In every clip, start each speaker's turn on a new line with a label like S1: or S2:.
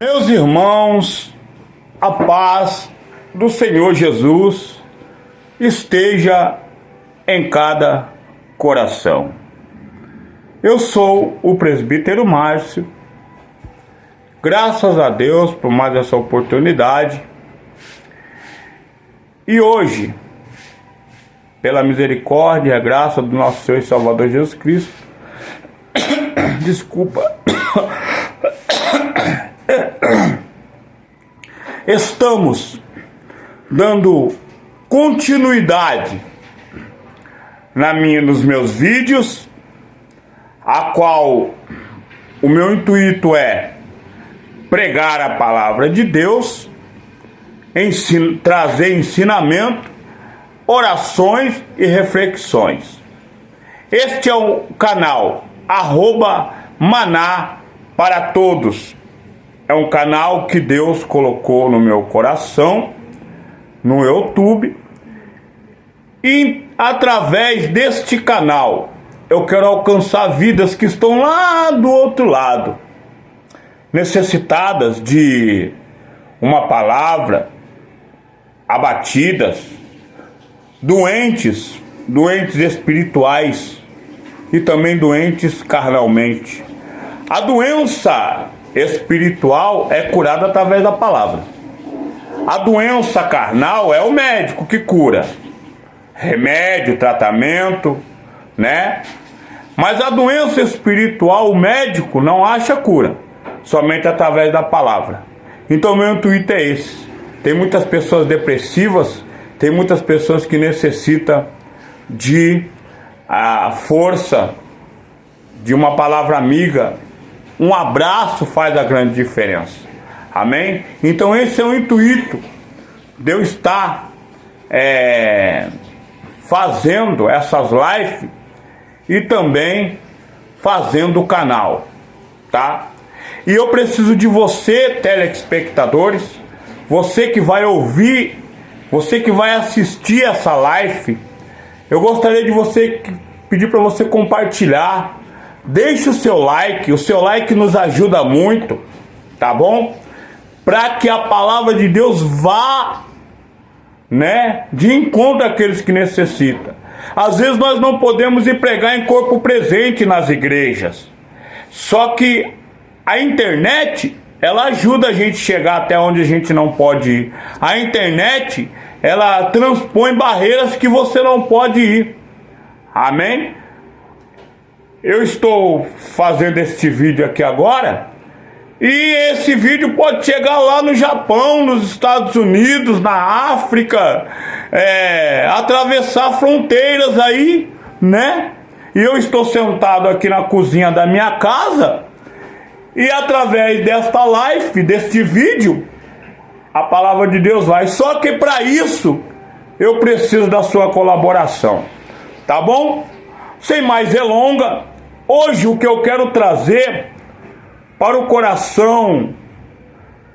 S1: Meus irmãos, a paz do Senhor Jesus esteja em cada coração. Eu sou o presbítero Márcio. Graças a Deus por mais essa oportunidade. E hoje, pela misericórdia e a graça do nosso Senhor e Salvador Jesus Cristo, estamos dando continuidade nos meus vídeos, a qual o meu intuito é pregar a palavra de Deus, trazer ensinamento, orações e reflexões. Este é o canal @Maná para Todos. É um canal que Deus colocou no meu coração, no YouTube. E através deste canal eu quero alcançar vidas que estão lá do outro lado, necessitadas de uma palavra, abatidas, doentes espirituais e também doentes carnalmente. A doença espiritual é curada através da palavra. A doença carnal é o médico que cura. Remédio, tratamento, né? Mas a doença espiritual, o médico não acha cura, somente através da palavra. Então meu intuito é esse. Tem muitas pessoas depressivas, tem muitas pessoas que necessitam de a força de uma palavra amiga. Um abraço faz a grande diferença. Amém? Então esse é o intuito de eu estar fazendo essas lives e também fazendo o canal, tá? E eu preciso de você, telespectadores, você que vai ouvir, você que vai assistir essa live. Eu gostaria de pedir para você compartilhar. Deixe o seu like nos ajuda muito, tá bom? Para que a palavra de Deus vá, né, de encontro àqueles que necessitam. Às vezes nós não podemos ir pregar em corpo presente nas igrejas. Só que a internet, ela ajuda a gente a chegar até onde a gente não pode ir. A internet, ela transpõe barreiras que você não pode ir. Amém? Eu estou fazendo este vídeo aqui agora, e esse vídeo pode chegar lá no Japão, nos Estados Unidos, na África, atravessar fronteiras aí, né? E eu estou sentado aqui na cozinha da minha casa, e através desta live, deste vídeo, a palavra de Deus vai. Só que para isso, eu preciso da sua colaboração, tá bom? Sem mais delongas, hoje o que eu quero trazer para o coração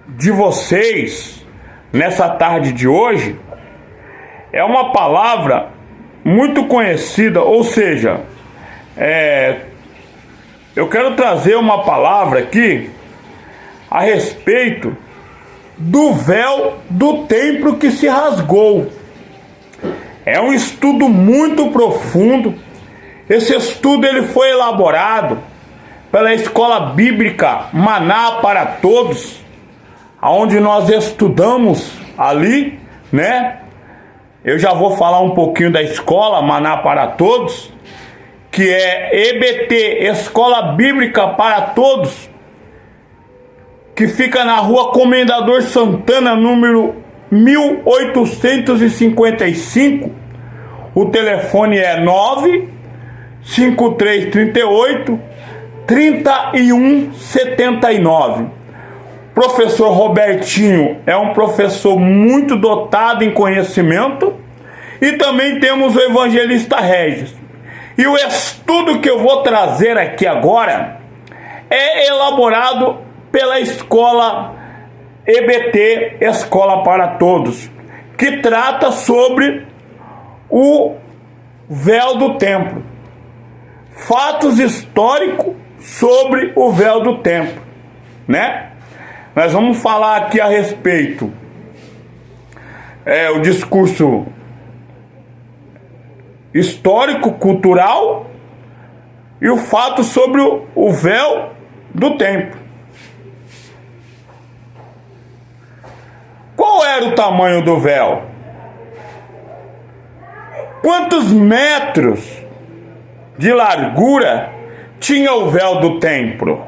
S1: de vocês, nessa tarde de hoje, é uma palavra muito conhecida, ou seja, eu quero trazer uma palavra aqui a respeito do véu do templo que se rasgou. É um estudo muito profundo. Esse estudo ele foi elaborado pela Escola Bíblica Maná para Todos, onde nós estudamos ali, né? Eu já vou falar um pouquinho da Escola Maná para Todos, que é EBT, Escola Bíblica para Todos, que fica na Rua Comendador Santana, número 1855. O telefone é 95338-3179. Professor Robertinho é um professor muito dotado em conhecimento. E também temos o evangelista Regis. E o estudo que eu vou trazer aqui agora é elaborado pela Escola EBT, Escola para Todos, que trata sobre o véu do templo. Fatos históricos sobre o véu do templo, né? nós vamos falar aqui a respeito o discurso histórico, cultural e o fato sobre o véu do templo. Qual era o tamanho do véu? Quantos metros de largura tinha o véu do templo?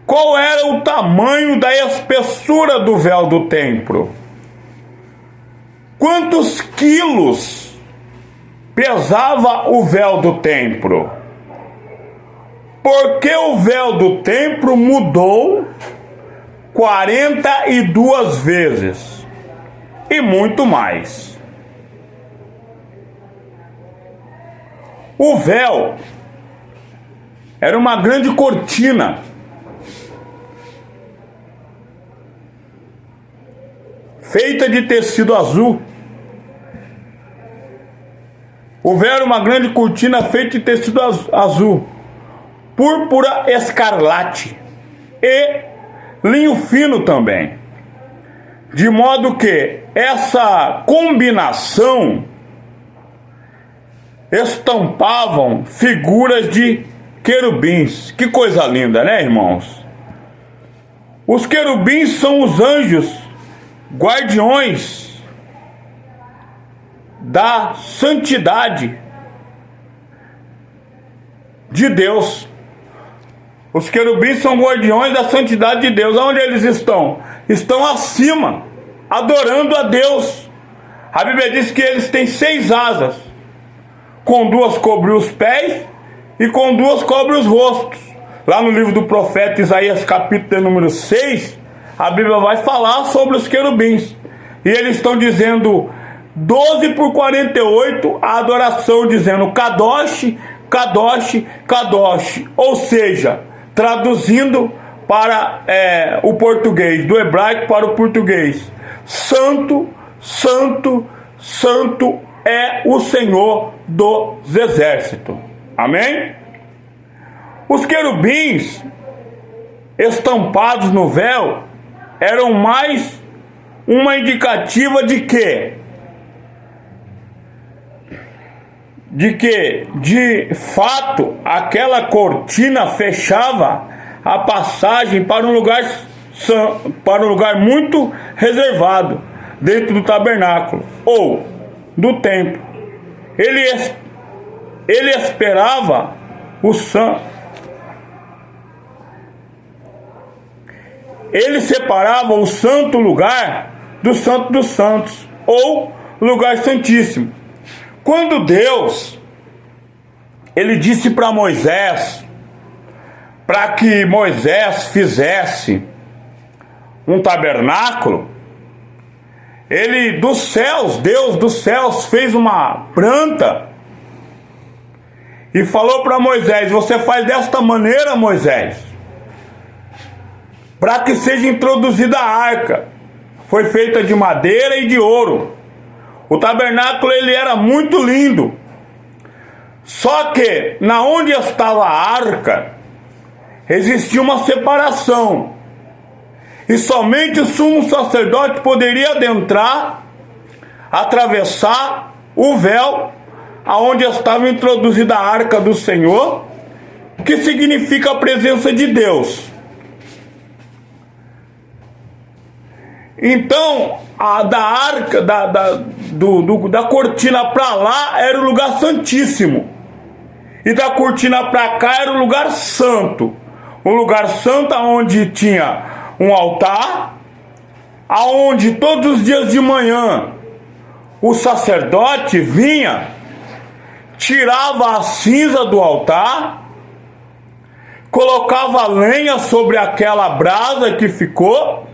S1: Qual era o tamanho da espessura do véu do templo? Quantos quilos pesava o véu do templo? Porque o véu do templo mudou 42 vezes e muito mais. O véu era uma grande cortina feita de tecido azul. O véu era uma grande cortina feita de tecido azul, púrpura escarlate e linho fino também. De modo que essa combinação estampavam figuras de querubins. Que coisa linda, né, irmãos? Os querubins são os anjos guardiões da santidade de Deus. Os querubins são guardiões da santidade de Deus. Onde eles estão? Estão acima, adorando a Deus. A Bíblia diz que eles têm 6 asas, com 2 cobrem os pés e com 2 cobrem os rostos. Lá no livro do profeta Isaías, capítulo número 6, a Bíblia vai falar sobre os querubins. E eles estão dizendo 12 por 48 a adoração, dizendo Kadosh, Kadosh, Kadosh. Ou seja, traduzindo para o português, do hebraico para o português: Santo, Santo, Santo é o Senhor dos exércitos. Amém? Os querubins estampados no véu eram mais uma indicativa de quê? De fato aquela cortina fechava a passagem para um lugar muito reservado dentro do tabernáculo ou do templo. Ele esperava o santo. Ele separava o santo lugar do santo dos santos, ou lugar santíssimo. Quando Deus, ele disse para Moisés, para que Moisés fizesse um tabernáculo, ele dos céus, Deus dos céus fez uma planta e falou para Moisés: você faz desta maneira, Moisés, para que seja introduzida a arca. Foi feita de madeira e de ouro. O tabernáculo ele era muito lindo. Só que na onde estava a arca existia uma separação. E somente o sumo sacerdote poderia adentrar, atravessar o véu aonde estava introduzida a arca do Senhor, que significa a presença de Deus. Então, da arca, da cortina para lá era o lugar santíssimo, e da cortina para cá era o lugar santo. Um lugar santo onde tinha um altar, aonde todos os dias de manhã o sacerdote vinha, tirava a cinza do altar, colocava lenha sobre aquela brasa que ficou,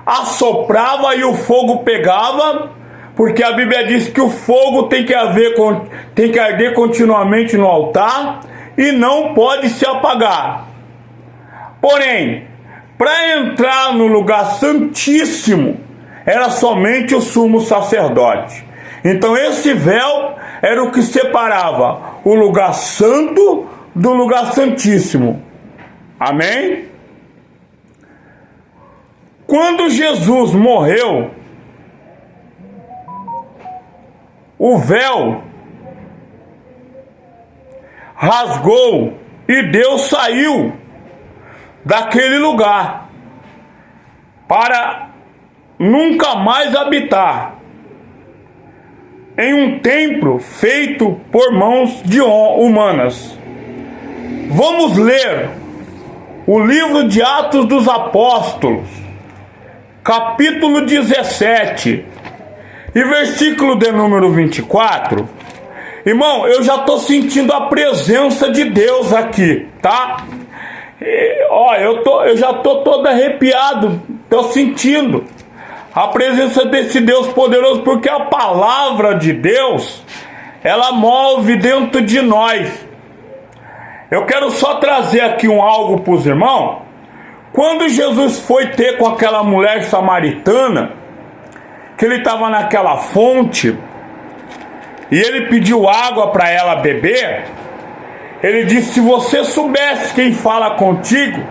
S1: assoprava e o fogo pegava, porque a Bíblia diz que o fogo tem que arder continuamente no altar e não pode se apagar. Porém, para entrar no lugar santíssimo era somente o sumo sacerdote. Então esse véu era o que separava o lugar santo do lugar santíssimo. Amém? Quando Jesus morreu, o véu rasgou e Deus saiu daquele lugar para nunca mais habitar em um templo feito por mãos de humanas. Vamos ler o livro de Atos dos Apóstolos, capítulo 17 e versículo de número 24. Irmão, eu já estou sentindo a presença de Deus aqui, tá? Eu já estou todo arrepiado, estou sentindo a presença desse Deus poderoso, porque a palavra de Deus, ela move dentro de nós. Eu quero só trazer aqui algo para os irmãos. Quando Jesus foi ter com aquela mulher samaritana, que ele estava naquela fonte, e ele pediu água para ela beber, ele disse: se você soubesse quem fala contigo,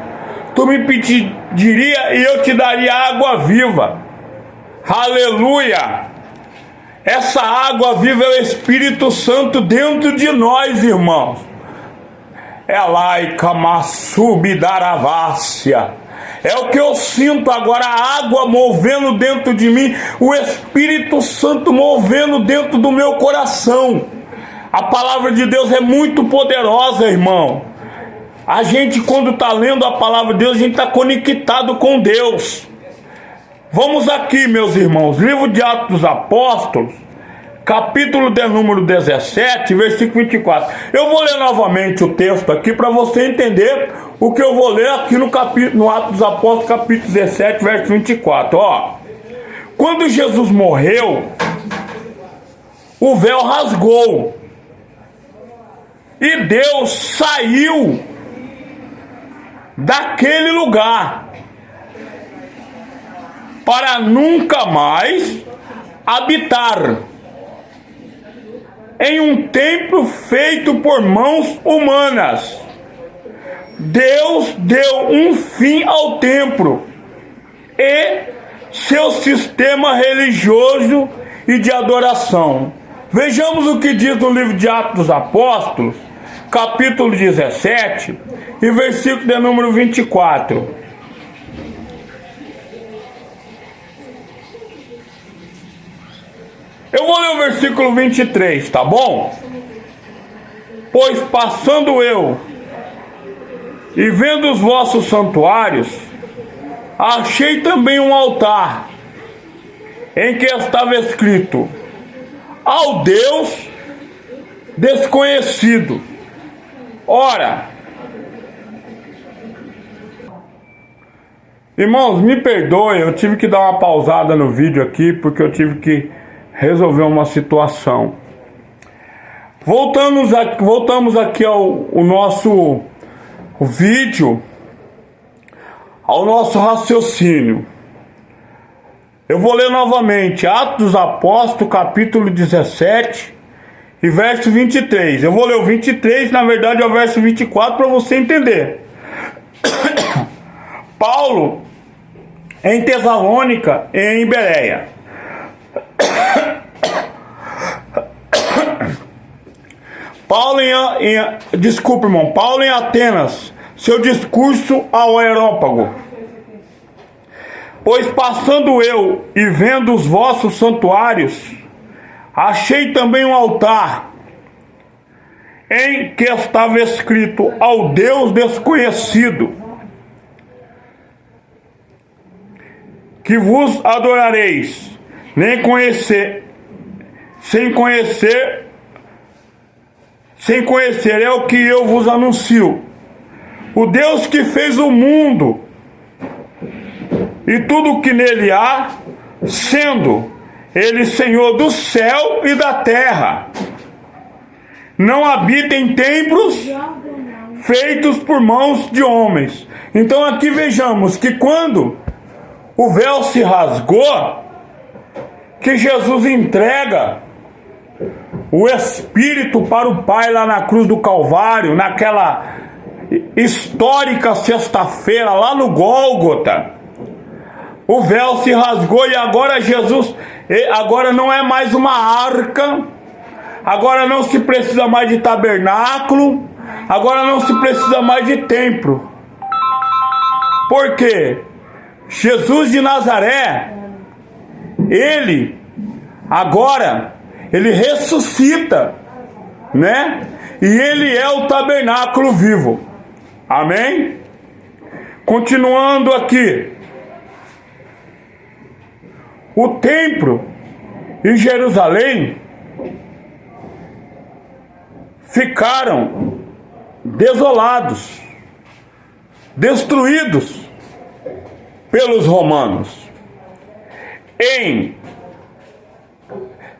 S1: tu me pediria e eu te daria água viva. Aleluia! Essa água viva é o Espírito Santo dentro de nós, irmãos. Elai Kamassubidaravassia. É o que eu sinto agora, a água movendo dentro de mim, o Espírito Santo movendo dentro do meu coração. A palavra de Deus é muito poderosa, irmão. A gente, quando está lendo a palavra de Deus, a gente está conectado com Deus. Vamos aqui, meus irmãos, livro de Atos dos Apóstolos, capítulo de número 17, versículo 24. Eu vou ler novamente o texto aqui para você entender o que eu vou ler aqui no Atos dos Apóstolos, capítulo 17, verso 24. Ó, quando Jesus morreu, o véu rasgou e Deus saiu daquele lugar para nunca mais habitar em um templo feito por mãos humanas. Deus deu um fim ao templo e seu sistema religioso e de adoração. Vejamos o que diz no livro de Atos dos Apóstolos, capítulo 17 e versículo de número 24. Eu vou ler o versículo 23, tá bom? Pois passando eu e vendo os vossos santuários, achei também um altar em que estava escrito: ao Deus desconhecido. Ora, irmãos, me perdoem, eu tive que dar uma pausada no vídeo aqui, porque eu tive que resolver uma situação. Voltamos aqui ao nosso vídeo, ao nosso raciocínio. Eu vou ler novamente Atos dos Apóstolos, capítulo 17 e verso 23. Eu vou ler o 23, na verdade é o verso 24 para você entender. Paulo em Tessalônica e em Bereia. Paulo em Atenas, seu discurso ao Areópago. Pois passando eu e vendo os vossos santuários, achei também um altar em que estava escrito: ao Deus desconhecido, que vos adorareis, sem conhecer é o que eu vos anuncio. O Deus que fez o mundo e tudo o que nele há, sendo ele Senhor do céu e da terra, não habita em templos feitos por mãos de homens. Então aqui vejamos que quando o véu se rasgou, que Jesus entrega o Espírito para o Pai lá na cruz do Calvário, naquela histórica sexta-feira lá no Gólgota. O véu se rasgou e agora Jesus, agora não é mais uma arca, agora não se precisa mais de tabernáculo, agora não se precisa mais de templo. Por quê? Jesus de Nazaré, ele agora, ele ressuscita, né? E ele é o tabernáculo vivo. Amém? Continuando aqui. O templo em Jerusalém ficaram desolados, destruídos pelos romanos. Em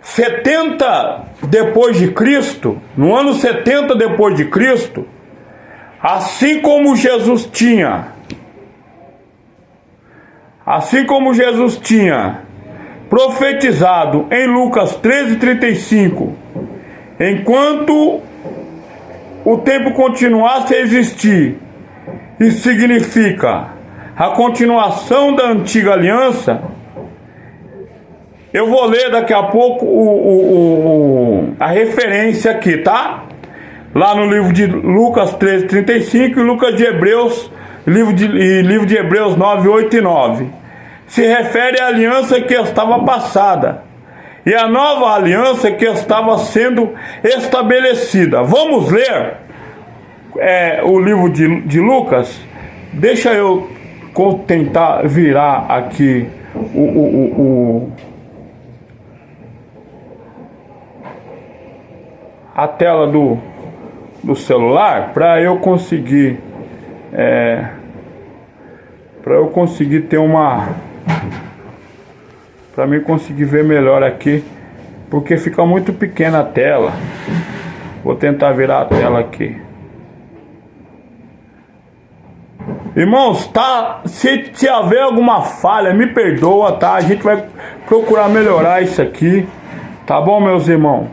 S1: 70 depois de Cristo, no ano 70 depois de Cristo, assim como Jesus tinha profetizado em Lucas 13:35, enquanto o tempo continuasse a existir, isso significa a continuação da antiga aliança. Eu vou ler daqui a pouco a referência aqui, tá? Lá no livro de Lucas 13:35 e Lucas de Hebreus, livro de Hebreus 9, 8 e 9. Se refere à aliança que estava passada e a nova aliança que estava sendo estabelecida. Vamos ler o livro de Lucas. Deixa eu tentar virar aqui a tela do celular para eu conseguir ter para mim conseguir ver melhor aqui, porque fica muito pequena a tela. Vou tentar virar a tela aqui. Irmãos, tá? Se haver alguma falha, me perdoa, tá? A gente vai procurar melhorar isso aqui, tá bom, meus irmãos?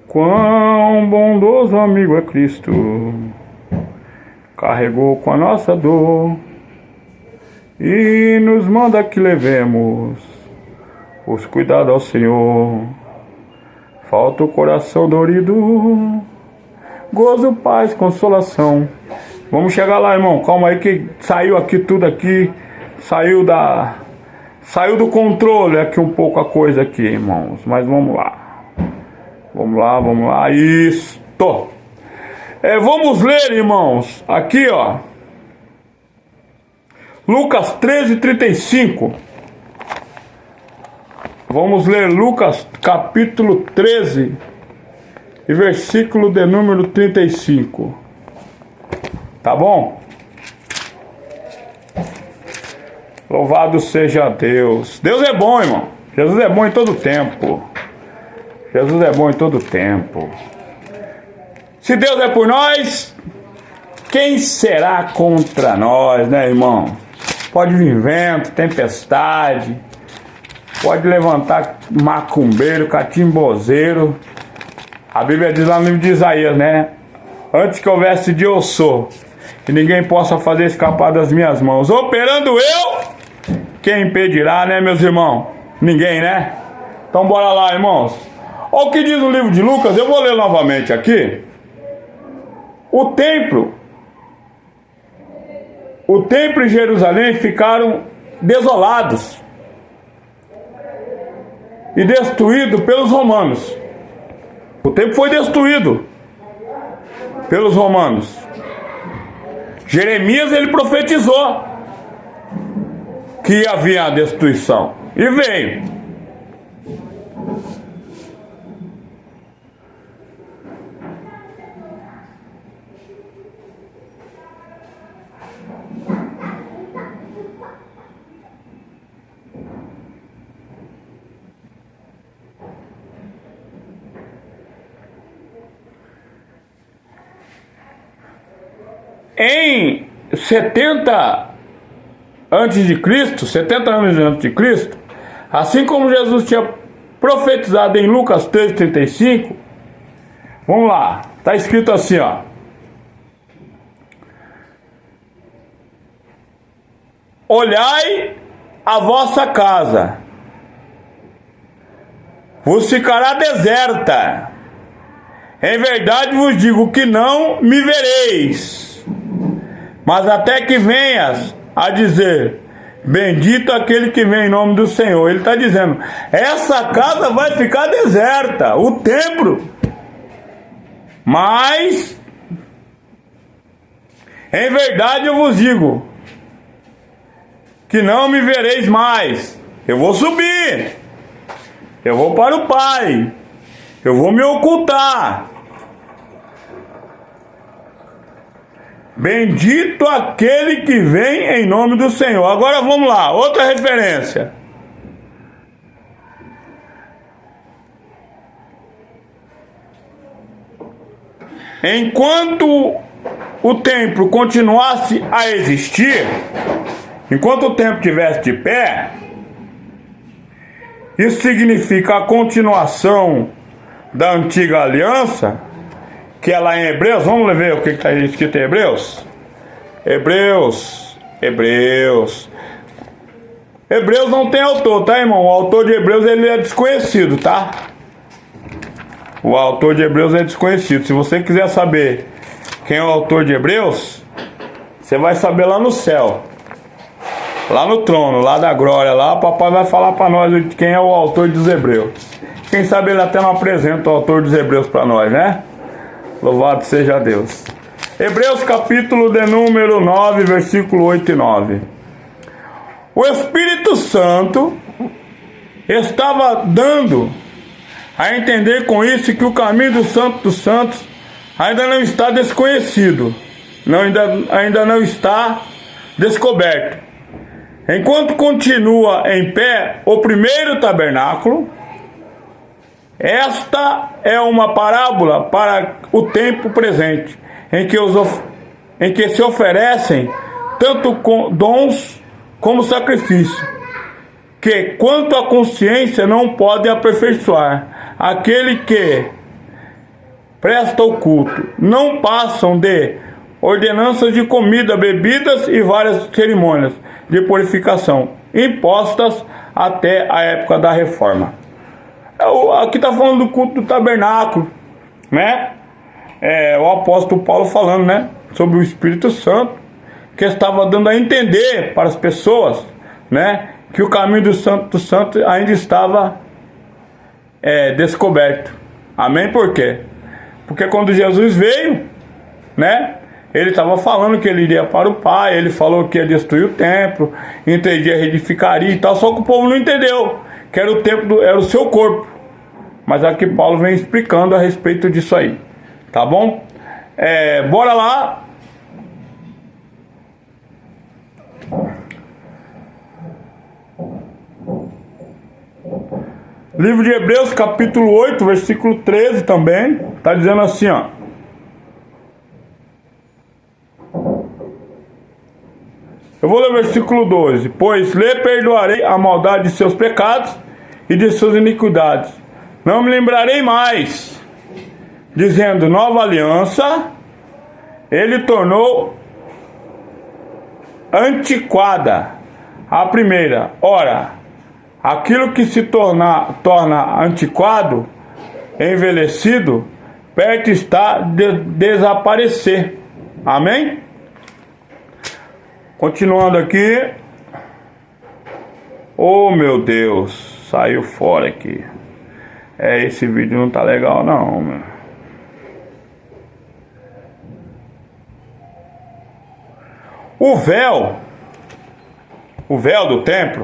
S1: Quão bondoso amigo é Cristo, carregou com a nossa dor e nos manda que levemos os cuidados ao Senhor. Falta o coração dorido, gozo, paz, consolação. Vamos chegar lá, irmão. Calma aí que saiu aqui tudo aqui, saiu do controle aqui um pouco a coisa aqui, irmãos. Mas vamos lá. Vamos lá. Isso. Vamos ler, irmãos. Aqui, ó. Lucas 13:35. Vamos ler Lucas capítulo 13 e versículo de número 35. Tá bom? Louvado seja Deus. Deus é bom, irmão. Jesus é bom em todo tempo. Jesus é bom em todo tempo. Se Deus é por nós, quem será contra nós, né, irmão? Pode vir vento, tempestade, pode levantar macumbeiro, catimbozeiro. A Bíblia diz lá no livro de Isaías, né? Antes que houvesse dia eu sou, e ninguém possa fazer escapar das minhas mãos. Operando eu, quem impedirá, né, meus irmãos? Ninguém, né? Então bora lá, irmãos. Olha o que diz no livro de Lucas, eu vou ler novamente aqui. O templo e Jerusalém ficaram desolados e destruídos pelos romanos. O templo foi destruído pelos romanos. Jeremias, ele profetizou que havia a destruição e veio. Em 70 antes de Cristo, 70 anos antes de Cristo, assim como Jesus tinha profetizado em Lucas 13:35. Vamos lá, está escrito assim, ó. Olhai a vossa casa, vos ficará deserta. Em verdade vos digo que não me vereis, mas até que venhas a dizer, bendito aquele que vem em nome do Senhor. Ele está dizendo, essa casa vai ficar deserta, o templo. Mas, em verdade eu vos digo, que não me vereis mais. Eu vou subir, eu vou para o Pai, eu vou me ocultar. Bendito aquele que vem em nome do Senhor. Agora vamos lá, outra referência. Enquanto o templo continuasse a existir, enquanto o templo estivesse de pé, isso significa a continuação da antiga aliança, que é lá em Hebreus. Vamos ver o que está escrito em Hebreus? Hebreus não tem autor, tá, irmão? O autor de Hebreus, ele é desconhecido, tá? O autor de Hebreus é desconhecido. Se você quiser saber quem é o autor de Hebreus, você vai saber lá no céu, lá no trono, lá da glória. Lá o papai vai falar para nós quem é o autor dos Hebreus. Quem sabe ele até não apresenta o autor dos Hebreus para nós, né? Louvado seja Deus. Hebreus capítulo de número 9, versículo 8 e 9. O Espírito Santo estava dando a entender com isso que o caminho do Santo dos Santos ainda não está desconhecido, ainda não está descoberto. Enquanto continua em pé o primeiro tabernáculo, esta é uma parábola para o tempo presente, em que se oferecem tanto dons como sacrifício, que quanto a consciência não pode aperfeiçoar aquele que presta o culto, não passam de ordenanças de comida, bebidas e várias cerimônias de purificação, impostas até a época da reforma. Aqui está falando do culto do tabernáculo, né? O apóstolo Paulo falando, né, sobre o Espírito Santo, que estava dando a entender para as pessoas, né, que o caminho do Santo ainda estava descoberto. Amém? Por quê? Porque quando Jesus veio, né, ele estava falando que ele iria para o Pai, ele falou que ia destruir o templo, em 3 dias reedificaria e tal, só que o povo não entendeu, que era o templo, era o seu corpo. Mas aqui Paulo vem explicando a respeito disso aí, tá bom? Bora lá. Livro de Hebreus, capítulo 8, versículo 13 também, tá dizendo assim, ó. Eu vou ler o versículo 12. Pois lhe perdoarei a maldade de seus pecados e de suas iniquidades. Não me lembrarei mais. Dizendo, nova aliança, ele tornou antiquada a primeira. Ora, aquilo que se torna antiquado, envelhecido, perto está de desaparecer. Amém? Continuando aqui. Oh meu Deus, saiu fora aqui. Esse vídeo não tá legal não, meu. O véu do templo,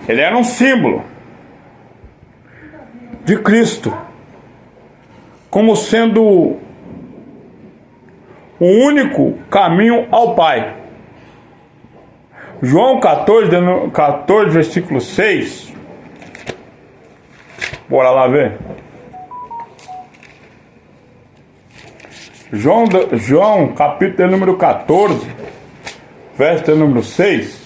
S1: ele era um símbolo de Cristo, como sendo o único caminho ao Pai. João 14, versículo 6. Bora lá ver. João, capítulo número 14, verso número 6.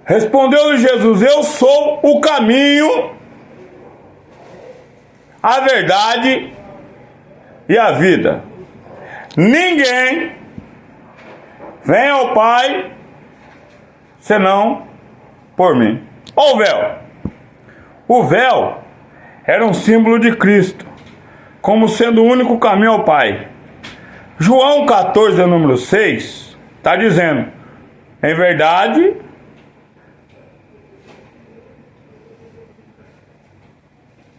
S1: Respondeu-lhe Jesus: eu sou o caminho, a verdade e a vida. Ninguém vem ao Pai senão por mim. Olha o véu. O véu era um símbolo de Cristo, como sendo o único caminho ao Pai. João 14, número 6, está dizendo: em verdade,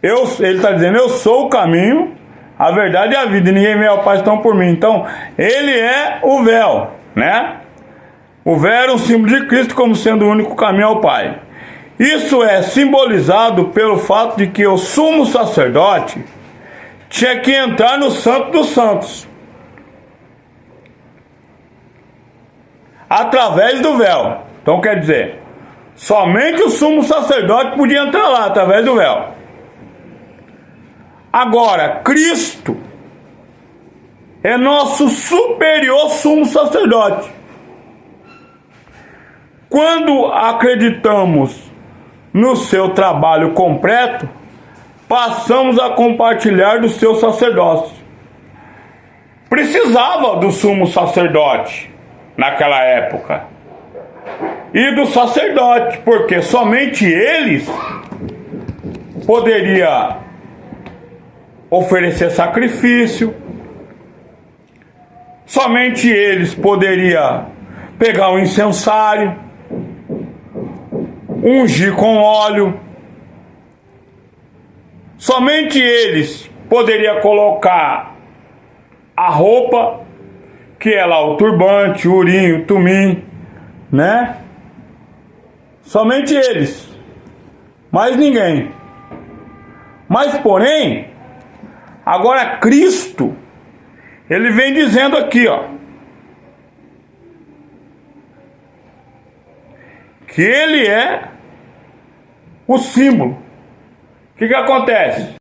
S1: ele está dizendo, eu sou o caminho, a verdade e a vida, e ninguém vem ao Pai senão por mim. Então, ele é o véu, né? O véu era um símbolo de Cristo como sendo o único caminho ao Pai. Isso é simbolizado pelo fato de que o sumo sacerdote tinha que entrar no Santo dos Santos através do véu. Então quer dizer, somente o sumo sacerdote podia entrar lá através do véu. Agora, Cristo é nosso superior sumo sacerdote. Quando acreditamos no seu trabalho completo, passamos a compartilhar do seu sacerdócio. Precisava do sumo sacerdote naquela época e do sacerdote, porque somente eles poderiam oferecer sacrifício, somente eles poderiam pegar o incensário, ungir com óleo, somente eles poderiam colocar a roupa, que é lá o turbante, o urim, o tumim, né? Somente eles, mais ninguém. Mas porém, agora Cristo, ele vem dizendo aqui, ó, que ele é o símbolo. O que acontece?